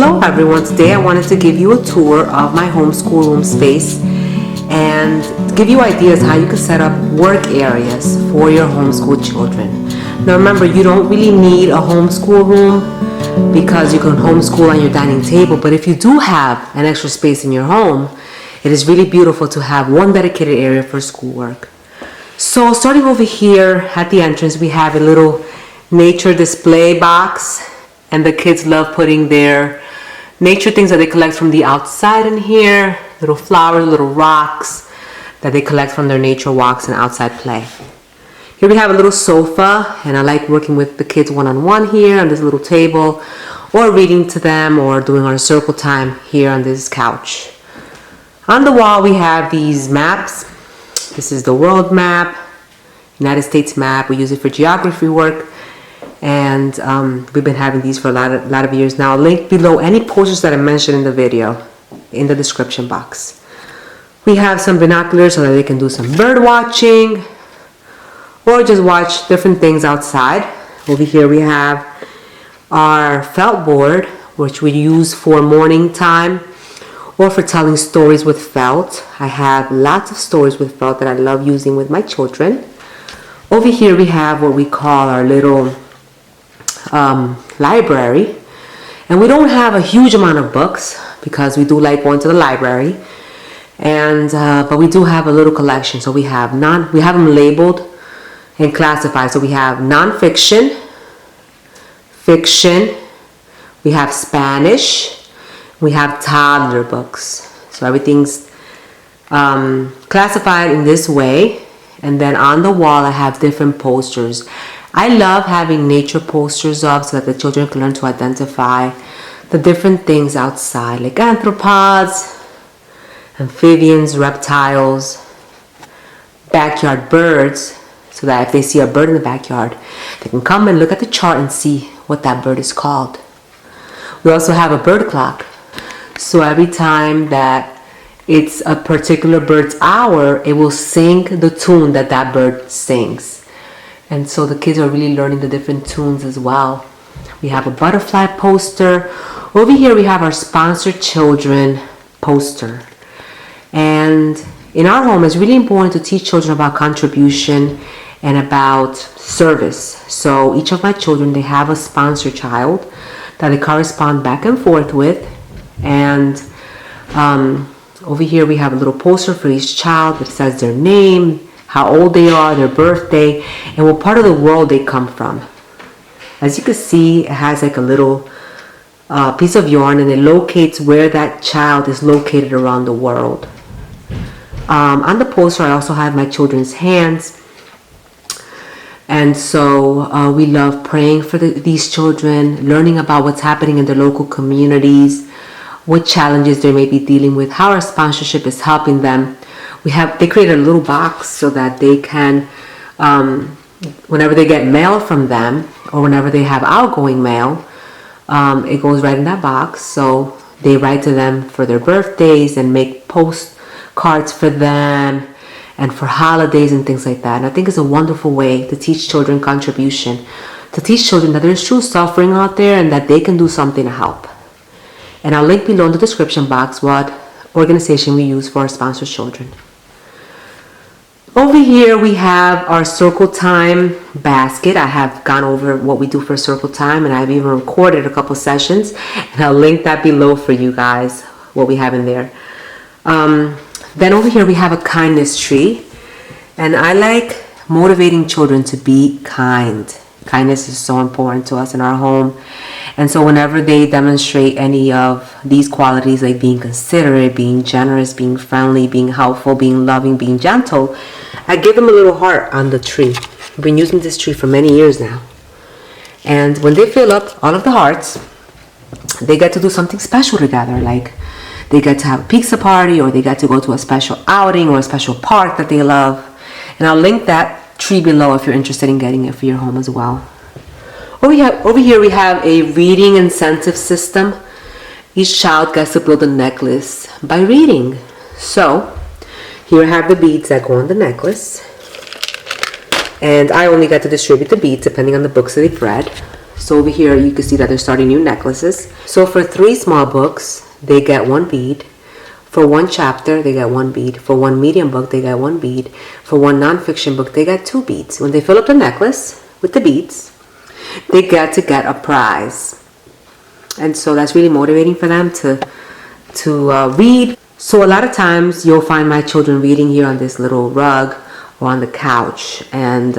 Hello everyone, today I wanted to give you a tour of my homeschool room space and give you ideas how you can set up work areas for your homeschool children. Now remember, you don't really need a homeschool room because you can homeschool on your dining table, but if you do have an extra space in your home, it is really beautiful to have one dedicated area for schoolwork. So starting over here at the entrance, we have a little nature display box, and the kids love putting their nature things that they collect from the outside in here, little flowers, little rocks that they collect from their nature walks and outside play. Here we have a little sofa, and I like working with the kids one-on-one here on this little table, or reading to them, or doing our circle time here on this couch. On the wall we have these maps. This is the world map, United States map. We use it for geography work, and we've been having these for a lot of years now. I'll link below any posters that I mentioned in the video in the description box. We have some binoculars so that they can do some bird watching or just watch different things outside. Over here we have our felt board, which we use for morning time or for telling stories with felt. I have lots of stories with felt that I love using with my children. Over here we have what we call our little library, and we don't have a huge amount of books because we do like going to the library, and but we do have a little collection. So we have them labeled and classified. So we have non-fiction, fiction, we have Spanish, we have toddler books. So everything's classified in this way. And then on the wall I have different posters. I love having nature posters up so that the children can learn to identify the different things outside, like arthropods, amphibians, reptiles, backyard birds, so that if they see a bird in the backyard, they can come and look at the chart and see what that bird is called. We also have a bird clock, so every time that it's a particular bird's hour, it will sing the tune that that bird sings. And so the kids are really learning the different tunes as well. We have a butterfly poster. Over here we have our sponsored children poster. And in our home, it's really important to teach children about contribution and about service. So each of my children, they have a sponsored child that they correspond back and forth with. And over here we have a little poster for each child that says their name, how old they are, their birthday, and what part of the world they come from. As you can see, it has like a little piece of yarn, and it locates where that child is located around the world. On the poster I also have my children's hands, and so we love praying for these children, learning about what's happening in their local communities, what challenges they may be dealing with, how our sponsorship is helping them. They created a little box so that they can, whenever they get mail from them or whenever they have outgoing mail, it goes right in that box. So they write to them for their birthdays and make postcards for them and for holidays and things like that. And I think it's a wonderful way to teach children contribution, to teach children that there's true suffering out there and that they can do something to help. And I'll link below in the description box what organization we use for our sponsored children. Over here we have our circle time basket. I have gone over what we do for circle time, and I've even recorded a couple sessions, and I'll link that below for you guys, what we have in there. Then over here we have a kindness tree, and I like motivating children to be kind. Kindness is so important to us in our home, and so whenever they demonstrate any of these qualities, like being considerate, being generous, being friendly, being helpful, being loving, being gentle, I give them a little heart on the tree. I've been using this tree for many years now. And when they fill up all of the hearts, they get to do something special together. Like they get to have a pizza party, or they get to go to a special outing or a special park that they love. And I'll link that tree below if you're interested in getting it for your home as well. Over here we have a reading incentive system. Each child gets to build a necklace by reading. So here I have the beads that go on the necklace, and I only get to distribute the beads depending on the books that they've read. So over here you can see that they're starting new necklaces. So for 3 small books, they get 1 bead. For 1 chapter, they get 1 bead. For 1 medium book, they get 1 bead. For 1 non-fiction book, they get 2 beads. When they fill up the necklace with the beads, they get a prize. And so that's really motivating for them to read. So a lot of times you'll find my children reading here on this little rug or on the couch, and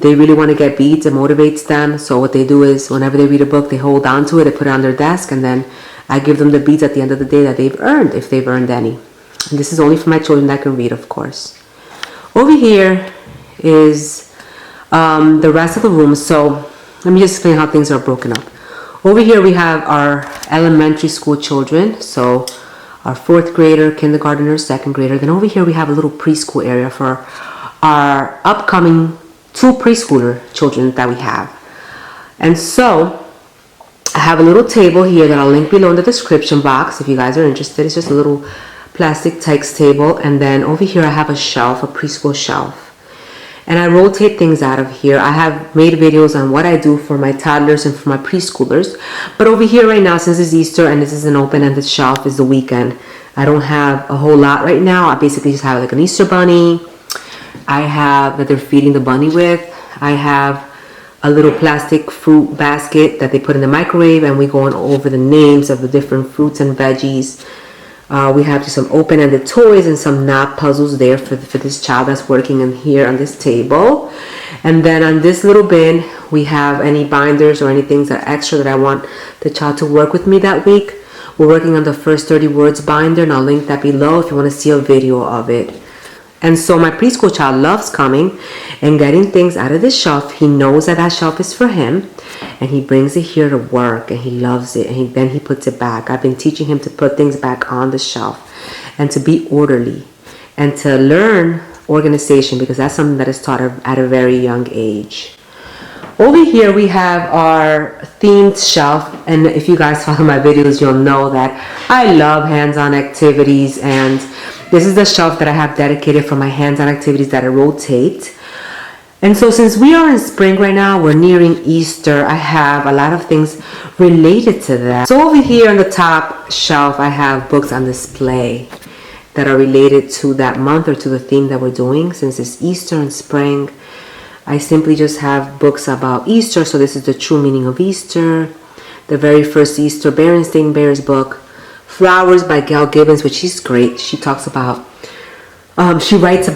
they really want to get beads. It motivates them. So what they do is whenever they read a book, they hold on to it, they put it on their desk, and then I give them the beads at the end of the day that they've earned, if they've earned any. And this is only for my children that can read, of course. Over here is the rest of the room. So let me just explain how things are broken up. Over here we have our elementary school children. So our 4th grader, kindergartner, 2nd grader. Then over here we have a little preschool area for our upcoming 2 preschooler children that we have. And so I have a little table here that I'll link below in the description box if you guys are interested. It's just a little plastic text table. And then over here I have a shelf, a preschool shelf. And I rotate things out of here. I have made videos on what I do for my toddlers and for my preschoolers. But over here right now, since it's Easter and this is an open-ended shelf, is the weekend, I don't have a whole lot right now. I basically just have like an Easter bunny. I have that they're feeding the bunny with. I have a little plastic fruit basket that they put in the microwave, and we go on over the names of the different fruits and veggies. We have just some open-ended toys and some knot puzzles there for this child that's working in here on this table. And then on this little bin, we have any binders or anything that are extra that I want the child to work with me that week. We're working on the first 30 words binder, and I'll link that below if you want to see a video of it. And so my preschool child loves coming and getting things out of this shelf. He knows that that shelf is for him, and he brings it here to work, and he loves it, and then he puts it back. I've been teaching him to put things back on the shelf and to be orderly and to learn organization, because that's something that is taught at a very young age. Over here we have our themed shelf, and if you guys follow my videos, you'll know that I love hands-on activities, and this is the shelf that I have dedicated for my hands-on activities that I rotate. And so since we are in spring right now, we're nearing Easter, I have a lot of things related to that. So over here on the top shelf, I have books on display that are related to that month or to the theme that we're doing. Since it's Easter and spring, I simply just have books about Easter. So this is the true meaning of Easter, the very first Easter Berenstain Bears book, Flowers by Gail Gibbons, which is great. She talks about, she writes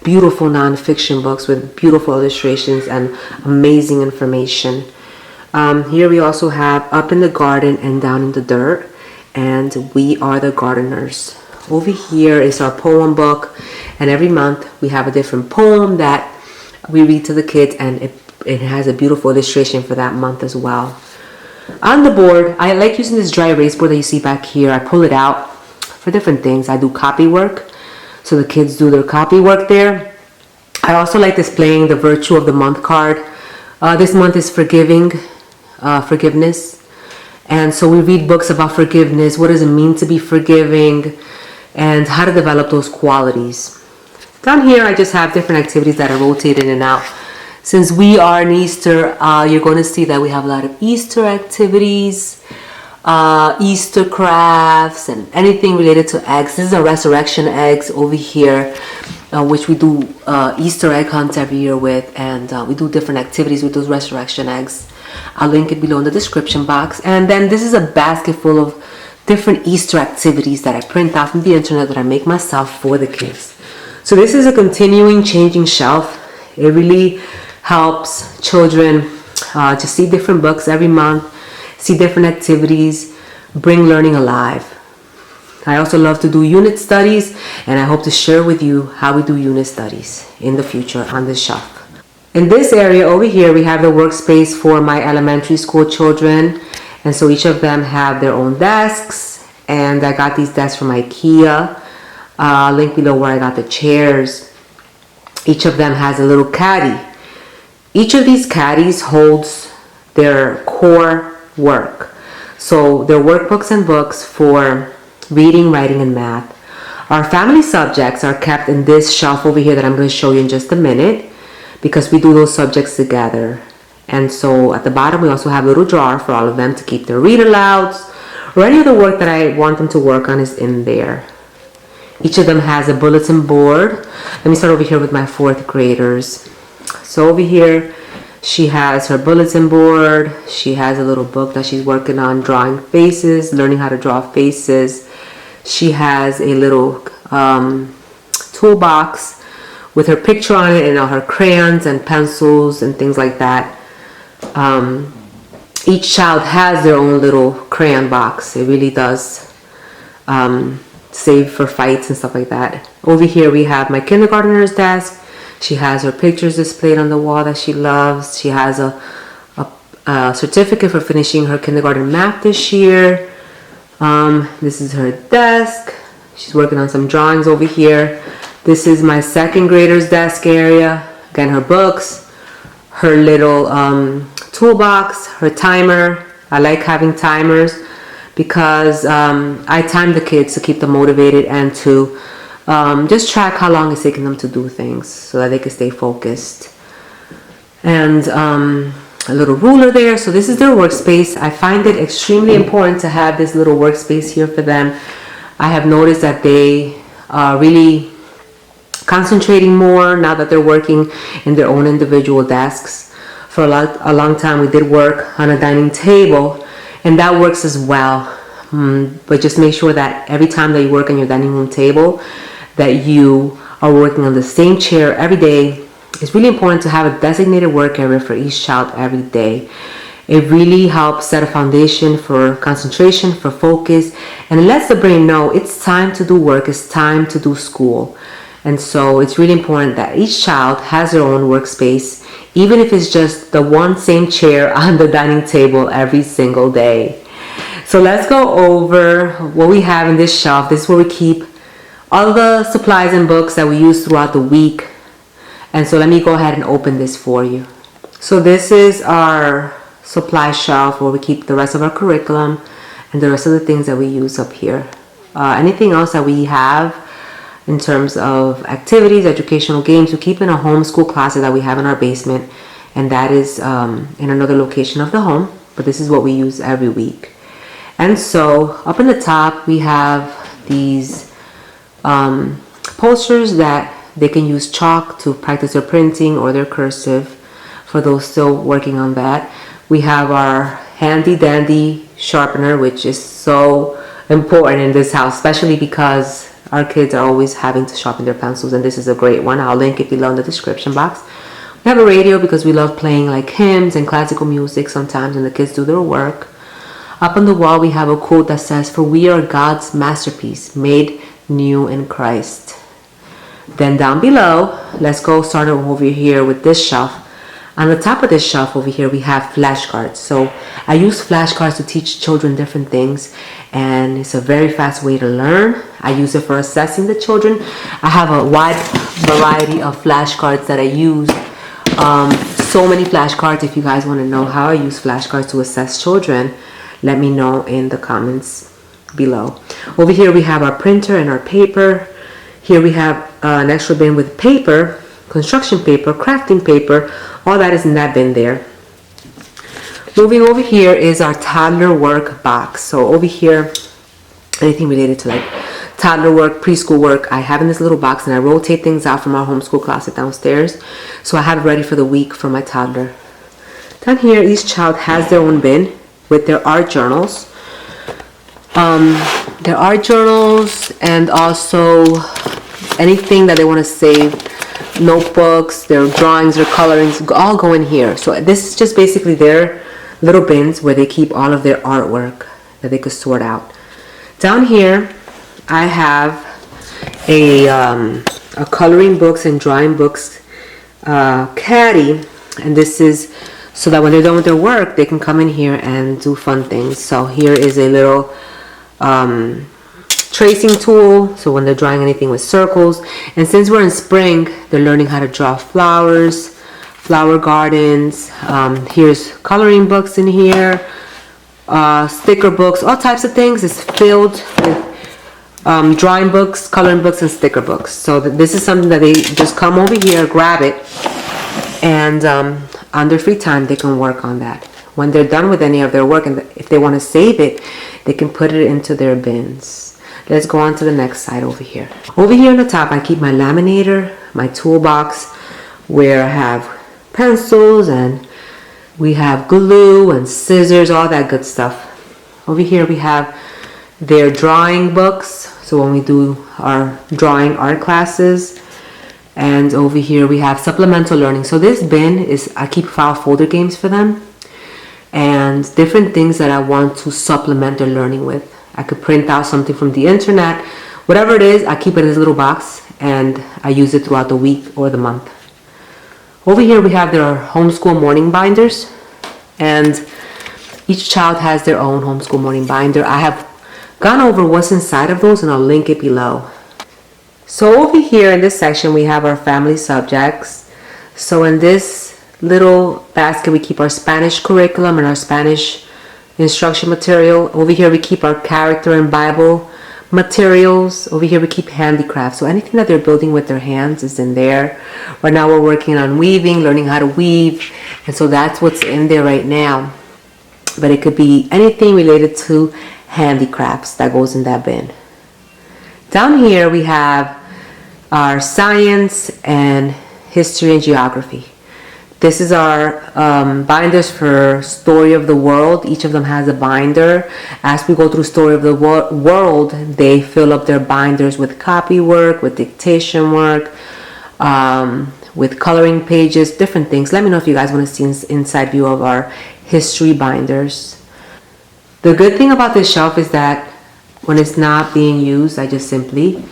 beautiful nonfiction books with beautiful illustrations and amazing information. Here we also have Up in the Garden and Down in the Dirt, and We Are the Gardeners. Over here is our poem book, and every month we have a different poem that we read to the kids, and it has a beautiful illustration for that month as well. On the board, I like using this dry erase board that you see back here. I pull it out for different things. I do copy work, so the kids do their copy work there. I also like displaying the Virtue of the Month card. This month is forgivness. And so we read books about forgiveness. What does it mean to be forgiving? And how to develop those qualities. Down here, I just have different activities that are rotated in and out. Since we are in Easter, you're going to see that we have a lot of Easter activities, Easter crafts, and anything related to eggs. This is a resurrection eggs over here, which we do Easter egg hunts every year with, and we do different activities with those resurrection eggs. I'll link it below in the description box. And then this is a basket full of different Easter activities that I print out from the internet that I make myself for the kids. So this is a continuing changing shelf. It really helps children to see different books every month, see different activities, bring learning alive. I also love to do unit studies, and I hope to share with you how we do unit studies in the future on this shelf. In this area over here, we have the workspace for my elementary school children, and so each of them have their own desks, and I got these desks from IKEA. Link below where I got the chairs. Each of them has a little caddy. Each of these caddies holds their core work. So they're workbooks and books for reading, writing, and math. Our family subjects are kept in this shelf over here that I'm going to show you in just a minute, because we do those subjects together. And so at the bottom we also have a little drawer for all of them to keep their read alouds or any of the work that I want them to work on is in there. Each of them has a bulletin board. Let me start over here with my 4th graders. So over here she has her bulletin board. She has a little book that she's working on drawing faces, learning how to draw faces. She has a little toolbox with her picture on it and all her crayons and pencils and things like that. Each child has their own little crayon box. It really does save for fights and stuff like that. Over here we have my kindergartner's desk. She has her pictures displayed on the wall that she loves. She has a certificate for finishing her kindergarten math this year. This is her desk. She's working on some drawings over here. This is my 2nd grader's desk area. Again, her books, her little toolbox, her timer. I like having timers because I time the kids to keep them motivated and to just track how long it's taking them to do things so that they can stay focused. And a little ruler there. So this is their workspace. I find it extremely important to have this little workspace here for them. I have noticed that they are really concentrating more now that they're working in their own individual desks. For a long time we did work on a dining table, and that works as well. But just make sure that every time that you work on your dining room table that you are working on the same chair every day. It's really important to have a designated work area for each child every day. It really helps set a foundation for concentration, for focus, and it lets the brain know it's time to do work, it's time to do school. And so it's really important that each child has their own workspace, even if it's just the one same chair on the dining table every single day. So let's go over what we have in this shelf. This is where we keep all the supplies and books that we use throughout the week. And so let me go ahead and open this for you. So this is our supply shelf where we keep the rest of our curriculum and the rest of the things that we use up here. Anything else that we have in terms of activities, educational games, we keep in a homeschool closet that we have in our basement, and that is in another location of the home, but this is what we use every week. And so up in the top we have these posters that they can use chalk to practice their printing or their cursive for those still working on that. We have our handy dandy sharpener, which is so important in this house, especially because our kids are always having to sharpen their pencils, and this is a great one. I'll link it below in the description box. We have a radio because we love playing like hymns and classical music sometimes when the kids do their work. Up on the wall we have a quote that says, "For we are God's masterpiece, made new in Christ." Then down below, let's go start over here with this shelf. On the top of this shelf over here, we have flashcards. So I use flashcards to teach children different things, and it's a very fast way to learn. I use it for assessing the children. I have a wide variety of flashcards that I use. So many flashcards. If you guys want to know how I use flashcards to assess children, let me know in the comments below. Over here we have our printer and our paper. Here we have an extra bin with paper, construction paper, crafting paper. All that is in that bin there. Moving over here is our toddler work box. So over here, anything related to like toddler work, preschool work, I have in this little box, and I rotate things out from our homeschool closet downstairs. So I have it ready for the week for my toddler. Down here, each child has their own bin with their art journals. Their art journals, and also anything that they want to save, notebooks, their drawings, their colorings, all go in here. So this is just basically their little bins where they keep all of their artwork that they could sort out. Down here I have a coloring books and drawing books caddy, and this is so that when they're done with their work they can come in here and do fun things. So here is a little tracing tool, so when they're drawing anything with circles. And since we're in spring, they're learning how to draw flowers, flower gardens. Here's coloring books in here, sticker books, all types of things. It's filled with drawing books, coloring books, and sticker books. So this is something that they just come over here, grab it, And on their free time, they can work on that. When they're done with any of their work, and if they want to save it, they can put it into their bins. Let's go on to the next side over here. Over here on the top, I keep my laminator, my toolbox, where I have pencils, and we have glue and scissors, all that good stuff. Over here we have their drawing books, so when we do our drawing art classes. And over here we have supplemental learning. So this bin is, I keep file folder games for them and different things that I want to supplement their learning with. I could print out something from the internet, whatever it is, I keep it in this little box and I use it throughout the week or the month. Over here we have their homeschool morning binders, and each child has their own homeschool morning binder. I have gone over what's inside of those and I'll link it below. So over here in this section we have our family subjects. So in this little basket we keep our Spanish curriculum and our Spanish instruction material. Over here we keep our character and Bible materials. Over here we keep handicrafts. So anything that they're building with their hands is in there. Right now we're working on weaving, learning how to weave, and so that's what's in there right now. But it could be anything related to handicrafts that goes in that bin. Down here we have our science and history and geography. This is our binders for Story of the World. Each of them has a binder. As we go through Story of the World, they fill up their binders with copy work, with dictation work, with coloring pages, different things. Let me know if you guys want to see an inside view of our history binders. The good thing about this shelf is that when it's not being used, I just simply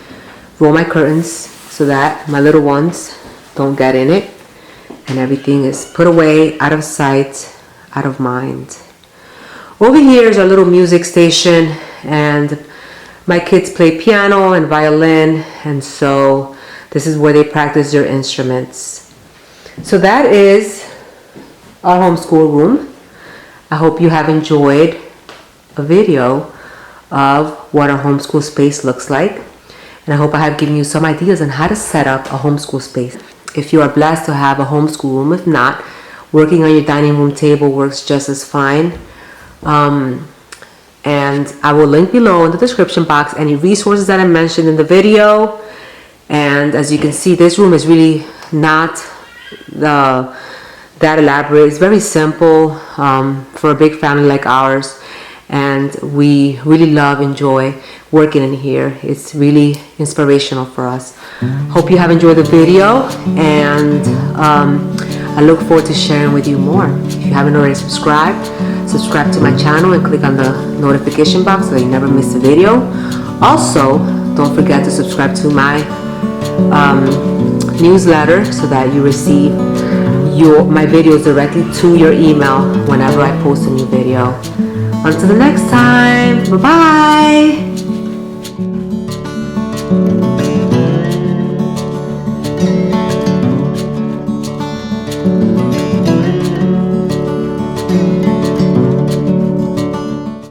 roll my curtains so that my little ones don't get in it. And everything is put away, out of sight, out of mind. Over here is our little music station, and my kids play piano and violin, and so this is where they practice their instruments. So that is our homeschool room. I hope you have enjoyed a video of what our homeschool space looks like, and I hope I have given you some ideas on how to set up a homeschool space. If you are blessed to have a homeschool room, if not, working on your dining room table works just as fine. And I will link below in the description box any resources that I mentioned in the video. And as you can see, this room is really not that elaborate. It's very simple for a big family like ours. And we really enjoy working in here. It's really inspirational for us. Hope you have enjoyed the video, and I look forward to sharing with you more. If you haven't already subscribe to my channel and click on the notification box so that you never miss a video. Also, don't forget to subscribe to my newsletter so that you receive my videos directly to your email whenever I post a new video. Until the next time, bye-bye!